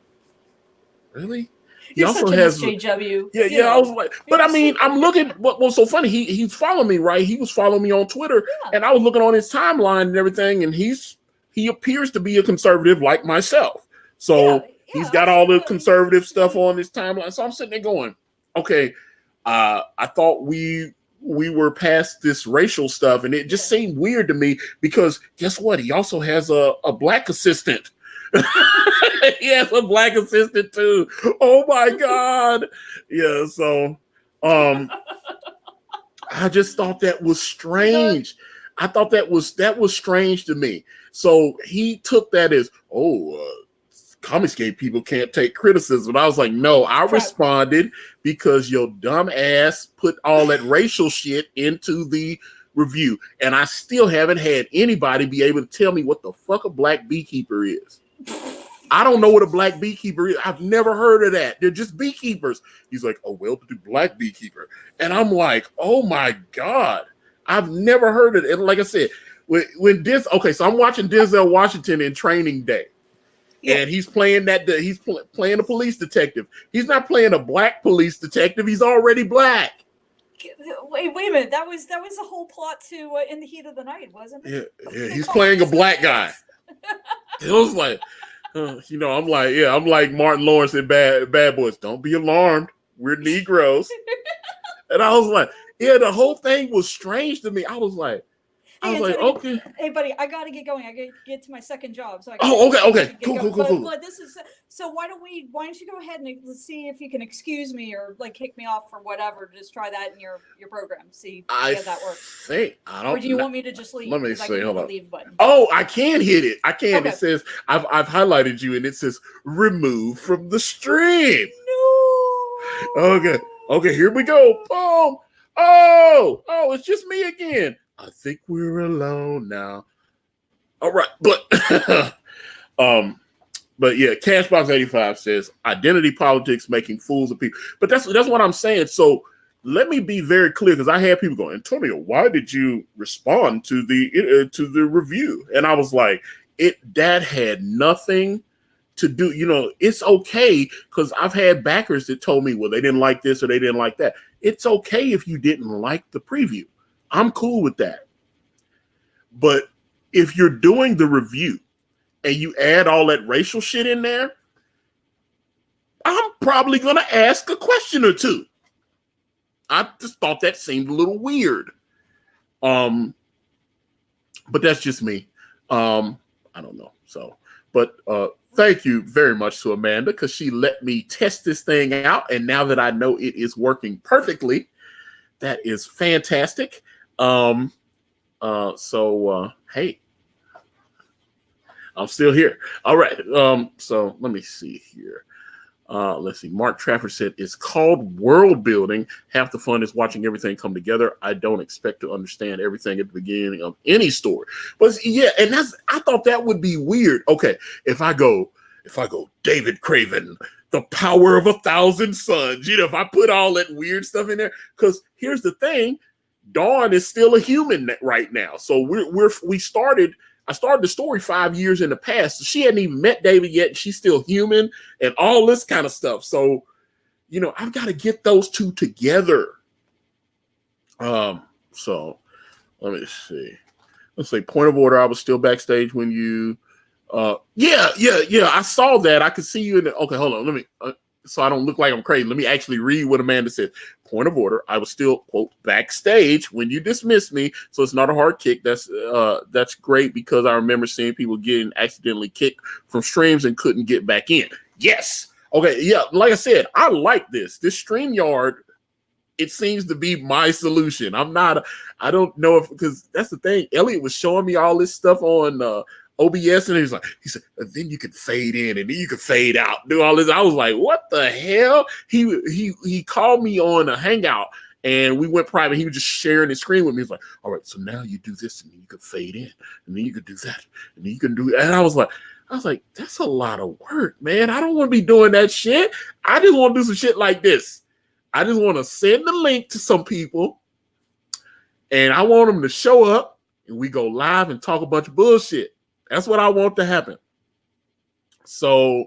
really? He also has JW. Yeah. I was like, but I mean, I'm looking. What was so funny? He's following me, right? He was following me on Twitter, and I was looking on his timeline and everything, and he's he appears to be a conservative like myself. So he's got all the conservative stuff on his timeline. So I'm sitting there going, okay, I thought we were past this racial stuff, and it just seemed weird to me because guess what? He also has a black assistant. He has a black assistant too. Oh my God. Yeah, so I just thought that was strange. I thought that was strange to me. So he took that as, Comicsgate people can't take criticism. I was like, no, I responded because your dumb ass put all that racial shit into the review. And I still haven't had anybody be able to tell me what the fuck a black beekeeper is. I don't know what a black beekeeper is. I've never heard of that. They're just beekeepers. He's like, oh, well-to-do black beekeeper. And I'm like, oh my God. I've never heard of it. And like I said, so I'm watching Denzel Washington in Training Day. Yeah. And he's playing playing a police detective. He's not playing a black police detective. He's already black. Wait a minute. That was the whole plot to In the Heat of the Night, wasn't it? Yeah. He's playing a black guy. It was like, I'm like Martin Lawrence in Bad Boys. Don't be alarmed. We're Negroes. And I was like, the whole thing was strange to me. I was like, okay. Hey, buddy, I got to get going. I got to get to my second job. So okay. Cool. But this is so. Why don't you go ahead and see if you can excuse me or like kick me off or whatever? Just try that in your program. See how that works. Or do you want me to just leave? Let me see. Hold on. Leave button. Oh, I can hit it. I can. Okay. It says I've highlighted you, and it says remove from the stream. No. Okay. Here we go. Boom. Oh, it's just me again. I think we're alone now. All right, but yeah, Cashbox85 says identity politics making fools of people. But that's what I'm saying. So let me be very clear, because I had people going, Antonio, why did you respond to the review? And I was like, that had nothing to do. It's okay, because I've had backers that told me, well, they didn't like this or they didn't like that. It's okay if you didn't like the preview. I'm cool with that. But if you're doing the review and you add all that racial shit in there, I'm probably going to ask a question or two. I just thought that seemed a little weird. But that's just me. I don't know. So, but thank you very much to Amanda, because she let me test this thing out. And now that I know it is working perfectly, that is fantastic. Hey, I'm still here. All right. So let me see here. Let's see. Mark Trafford said it's called world building. Half the fun is watching everything come together. I don't expect to understand everything at the beginning of any story. But yeah, and I thought that would be weird. Okay, if I go David Craven, the power of 1,000 suns, if I put all that weird stuff in there, because here's the thing. Dawn is still a human right now. So I started the story 5 years in the past. So she hadn't even met David yet. And she's still human and all this kind of stuff. So, I've got to get those two together. So let me see. Let's say point of order. I was still backstage when you, yeah. I saw that. I could see you in the, okay, hold on. Let me, so I don't look like I'm crazy. Let me actually read what Amanda said. Point of order. I was still, quote, backstage when you dismissed me. So it's not a hard kick. That's great, because I remember seeing people getting accidentally kicked from streams and couldn't get back in. Yes. Okay. Yeah. Like I said, I like this. This StreamYard, it seems to be my solution. I don't know because that's the thing. Elliot was showing me all this stuff on, OBS, and he said, then you could fade in and then you could fade out, do all this. I was like, what the hell? He called me on a Hangout and we went private. He was just sharing his screen with me. He's like, all right, so now you do this and then you could fade in and then you could do that and then you can do that. And I was like, that's a lot of work, man. I don't want to be doing that shit. I just want to do some shit like this. I just want to send the link to some people and I want them to show up and we go live and talk a bunch of bullshit. That's what I want to happen. So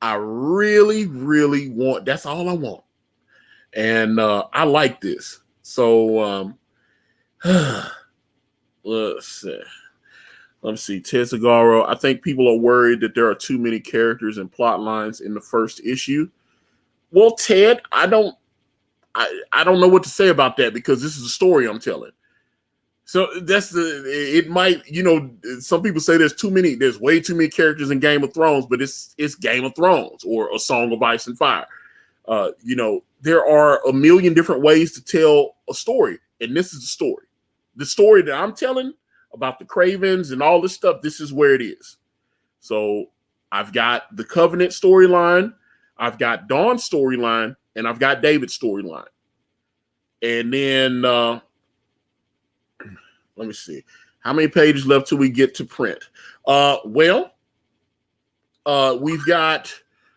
I really, really want, that's all I want. And I like this. So let's see. Let me see. Ted Segaro. I think people are worried that there are too many characters and plot lines in the first issue. Well, Ted, I don't know what to say about that because this is a story I'm telling. So it might, some people say there's way too many characters in Game of Thrones, but it's Game of Thrones or A Song of Ice and Fire. There are a million different ways to tell a story, and this is the story. The story that I'm telling about the Cravens and all this stuff, this is where it is. So I've got the Covenant storyline, I've got Dawn's storyline, and I've got David's storyline. And then let me see. How many pages left till we get to print? We've got,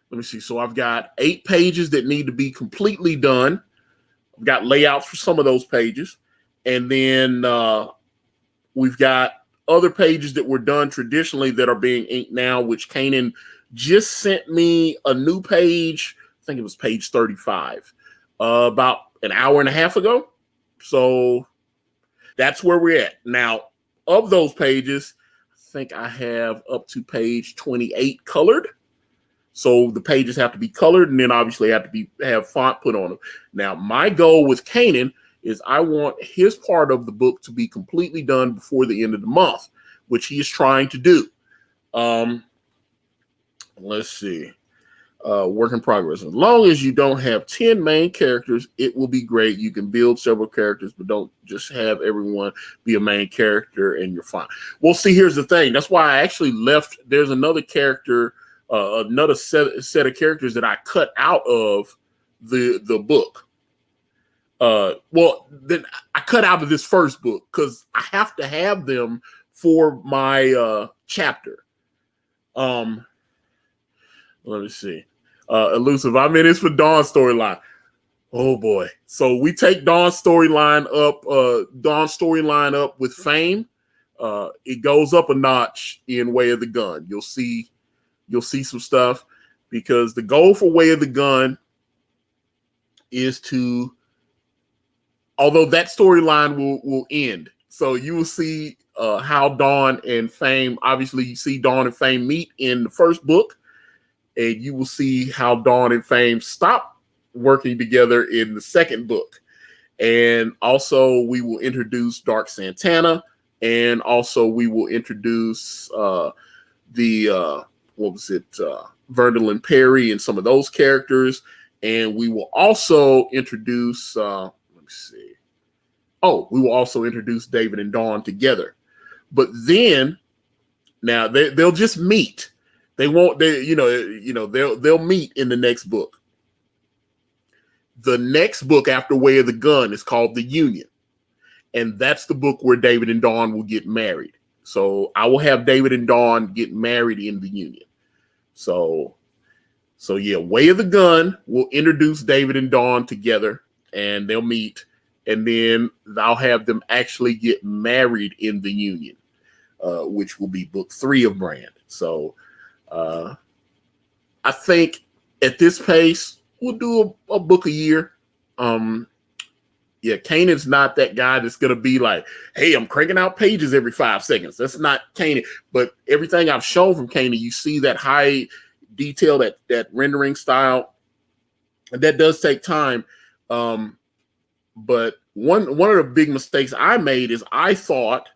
let me see. So I've got 8 pages that need to be completely done. I've got layouts for some of those pages. And then we've got other pages that were done traditionally that are being inked now, which Kanan just sent me a new page. I think it was page 35 about an hour and a half ago. So that's where we're at. Now, of those pages, I think I have up to page 28 colored. So the pages have to be colored and then obviously have font put on them. Now, my goal with Kanan is I want his part of the book to be completely done before the end of the month, which he is trying to do. Let's see. Work in progress. As long as you don't have 10 main characters, it will be great. You can build several characters, but don't just have everyone be a main character and you're fine. Well, see, here's the thing. That's why I actually left. There's another character, another set of characters that I cut out of the book. Then I cut out of this first book because I have to have them for my chapter. Let me see. Elusive. I'm in this for Dawn's storyline. Oh boy. So we take Dawn's storyline up with Fame. It goes up a notch in Way of the Gun. You'll see some stuff because the goal for Way of the Gun is to, although that storyline will end. So you will see how Dawn and Fame, obviously you see Dawn and Fame meet in the first book, and you will see how Dawn and Fame stop working together in the second book. And also we will introduce Dark Santana, and also we will introduce Verndil Perry and some of those characters. And we will also introduce, we will also introduce David and Dawn together. But then, now they'll just meet. They won't. They'll meet in the next book. The next book after Way of the Gun is called The Union, and that's the book where David and Dawn will get married. So I will have David and Dawn get married in The Union. So yeah, Way of the Gun will introduce David and Dawn together, and they'll meet, and then I'll have them actually get married in The Union, which will be book 3 of Brand. So I think at this pace, we'll do a book a year. Kanan's not that guy that's going to be like, hey, I'm cranking out pages every 5 seconds. That's not Kanan. But everything I've shown from Kanan, you see that high detail, that rendering style. And that does take time. But one of the big mistakes I made is I thought,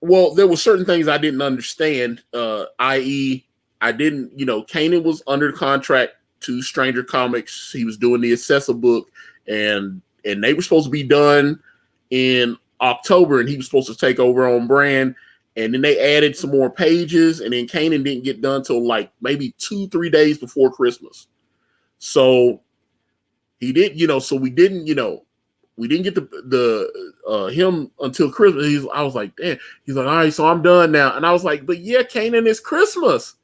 well, there were certain things I didn't understand, i.e., Kanan was under contract to Stranger Comics. He was doing the Accessa book, and they were supposed to be done in October, and he was supposed to take over on Brand. And then they added some more pages, and then Kanan didn't get done till like maybe 2-3 days before Christmas. So he did, so we didn't get the him until Christmas. I was like, damn. He's like, all right, so I'm done now. And I was like, but yeah, Kanan, it's Christmas.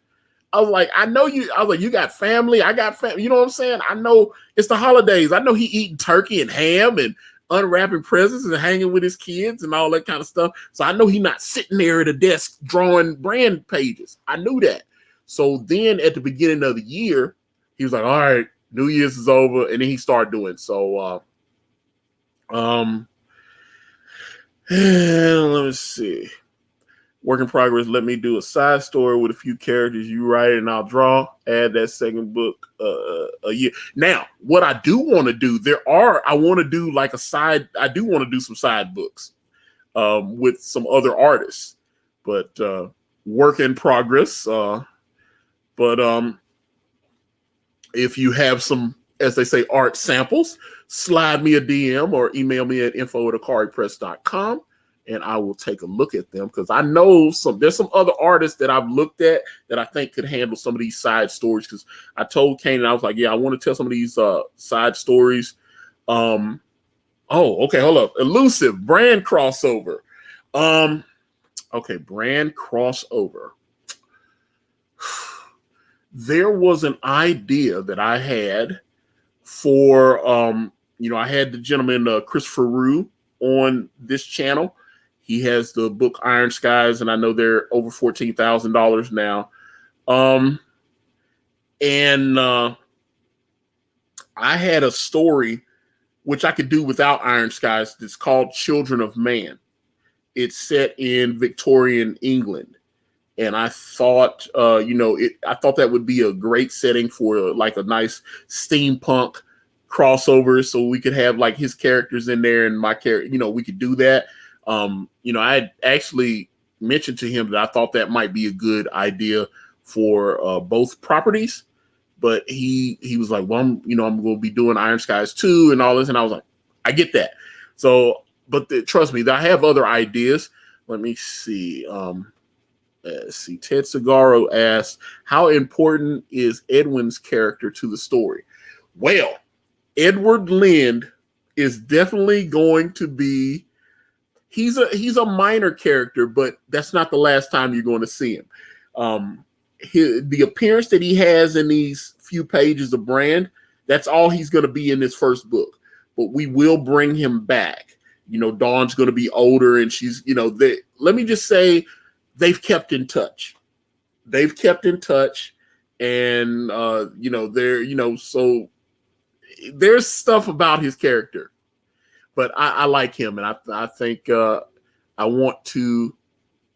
I was like, I know you. I was like, you got family. I got family. You know what I'm saying? I know it's the holidays. I know he eating turkey and ham and unwrapping presents and hanging with his kids and all that kind of stuff. So I know he's not sitting there at a desk drawing Brand pages. I knew that. So then at the beginning of the year, he was like, all right, New Year's is over. And then he started doing so. Let me see. Work in progress. Let me do a side story with a few characters. You write and I'll draw. Add that second book a year. Now, what I do want to do, I want to do like I do want to do some side books with some other artists, but work in progress. But if you have some, as they say, art samples, slide me a DM or email me at info@akaripress.com. And I will take a look at them because I know there's some other artists that I've looked at that I think could handle some of these side stories. Because I told Kane, I was like, yeah, I want to tell some of these side stories. Okay, hold up. Elusive brand crossover. Okay, brand crossover. There was an idea that I had for, I had the gentleman Christopher Rue on this channel. He has the book Iron Skies, and I know they're over $14,000 now. I had a story which I could do without Iron Skies. It's called Children of Man. It's set in Victorian England, and I thought, I thought that would be a great setting for like a nice steampunk crossover, so we could have like his characters in there and my character. We could do that. I had actually mentioned to him that I thought that might be a good idea for both properties, but he was like, well, I'm going to be doing Iron Skies 2 and all this. And I was like, I get that. So, but trust me, I have other ideas. Let me see. Let's see. Ted Segaro asks, how important is Edwin's character to the story? Well, Edward Lind is definitely going to be, he's a minor character, but that's not the last time you're going to see him. The appearance that he has in these few pages of Brand, that's all he's going to be in this first book. But we will bring him back. Dawn's going to be older, and she's, let me just say, they've kept in touch. They've kept in touch, and so there's stuff about his character. But I like him, and I think I want to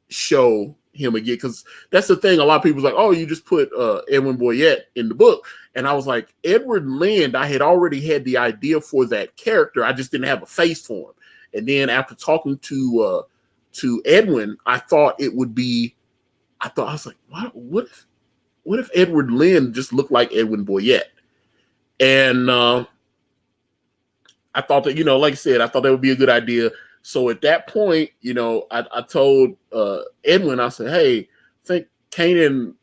show him again, because that's the thing. A lot of people's like, oh, you just put Edwin Boyette in the book. And I was like, Edward Lind, I had already had the idea for that character. I just didn't have a face for him. And then after talking to Edwin, I was like, what if Edward Lind just looked like Edwin Boyette? And I thought that, like I said, I thought that would be a good idea. So at that point, I told Edwin, I said, hey, I think I'm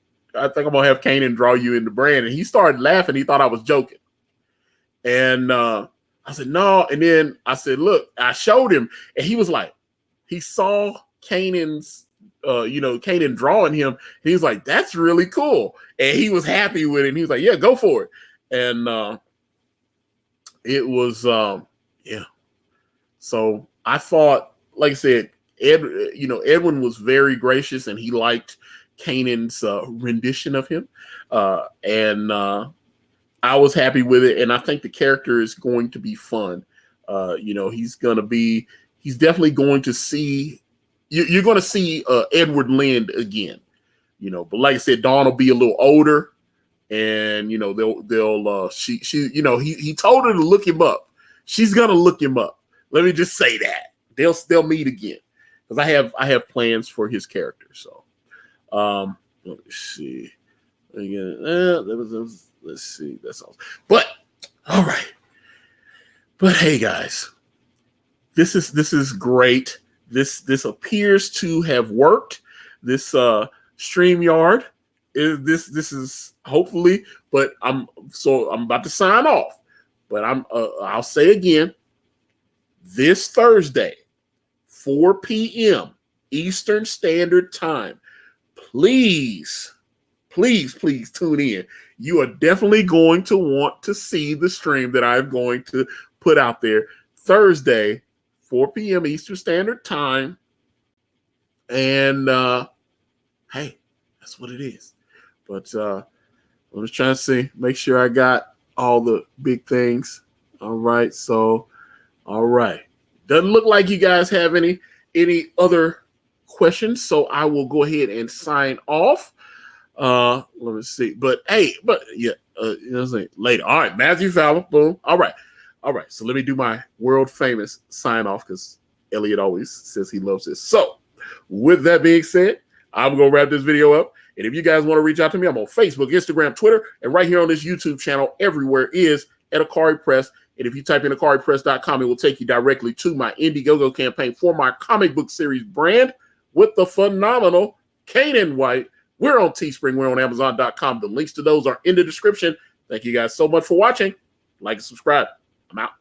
going to have Kanan draw you in the Brand. And he started laughing. He thought I was joking. And I said, no. And then I said, look, I showed him. And he was like, he saw Kanan's, Kanan drawing him. And he was like, that's really cool. And he was happy with it. And he was like, yeah, go for it. And it was, yeah. So I thought, like I said, Edwin was very gracious, and he liked Kanan's rendition of him. And I was happy with it. And I think the character is going to be fun. He's definitely going to see, you're going to see Edward Lind again, but like I said, Dawn will be a little older. And he told her to look him up. She's gonna look him up. Let me just say that they'll meet again, because I have plans for his character. So, let me see. Let's see. That's all. But all right. But hey, guys, this is great. This appears to have worked. This StreamYard. This is hopefully, but I'm about to sign off, but I'll say again, this Thursday, 4 p.m. Eastern Standard Time, please tune in. You are definitely going to want to see the stream that I'm going to put out there Thursday, 4 p.m. Eastern Standard Time. And hey, that's what it is. But I'm just trying to make sure I got all the big things. All right. So, all right. Doesn't look like you guys have any other questions, so I will go ahead and sign off. Let me see. But hey, you know what I'm saying? Later. All right, Matthew Fowler. Boom. All right. So let me do my world famous sign off because Elliot always says he loves this. So with that being said, I'm gonna wrap this video up. And if you guys want to reach out to me, I'm on Facebook, Instagram, Twitter, and right here on this YouTube channel, everywhere is at Akari Press. And if you type in AkariPress.com, it will take you directly to my Indiegogo campaign for my comic book series brand with the phenomenal Kanan White. We're on Teespring. We're on Amazon.com. The links to those are in the description. Thank you guys so much for watching. Like and subscribe. I'm out.